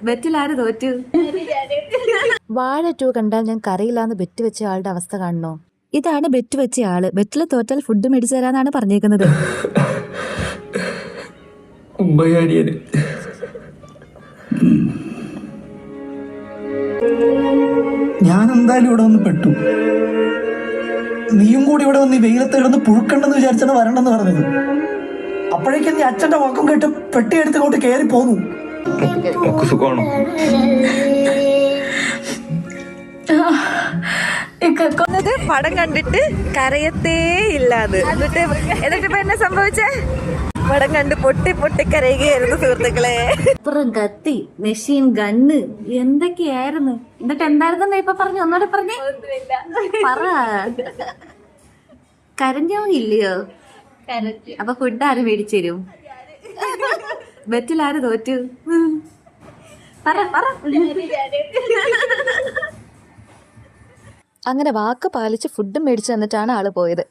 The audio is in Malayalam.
ബെറ്റിലാര് തോറ്റു? വാഴ 2 കണ്ടാൽ ഞാൻ കരയില്ലാന്ന് ബെറ്റ് വെച്ച ആളുടെ അവസ്ഥ കാണണോ? ഇതാണ് ബെറ്റ് വെച്ച ആള്. ബെറ്റിൽ തോറ്റാൽ ഫുഡ് മേടിച്ചു തരാന്നാണ് പറഞ്ഞേക്കുന്നത്. ഞാൻ എന്തായാലും ഇവിടെ വന്ന് പെട്ടു. നീയും കൂടി ഇവിടെ വന്ന് ഈ വെയിലത്ത് കിടന്ന് പുഴുക്കണ്ടെന്ന് വിചാരിച്ചാണ് വരണ്ടെന്ന് പറഞ്ഞത്. അപ്പോഴേക്കും നീ അച്ഛന്റെ വാക്കും കേട്ട് പെട്ടിയെടുത്ത് കൊണ്ട് കയറി പോന്നു. പടം കണ്ടിട്ട് കരയത്തേ ഇല്ലാന്ന്. എന്നിട്ട് ഇപ്പൊ എന്നെ സംഭവിച്ചേ? പടം കണ്ട് പൊട്ടി കരയുകയായിരുന്നു സുഹൃത്തുക്കളെ. അപ്പുറം കത്തി, മെഷീൻ ഗണ്ണ്, എന്തൊക്കെയായിരുന്നു. എന്നിട്ട് എന്തായിരുന്നു ഇപ്പൊ പറഞ്ഞു? ഒന്നൂടെ പറഞ്ഞേ. പറ. കരഞ്ഞോ ഇല്ലയോ? അപ്പൊ ഫുഡ് ആര് മേടിച്ചു തരും? ബെറ്റിലാര് തോറ്റു? പറ. അങ്ങനെ വാക്ക് പാലിച്ച് ഫുഡും മേടിച്ചു തന്നിട്ടാണ് ആള് പോയത്.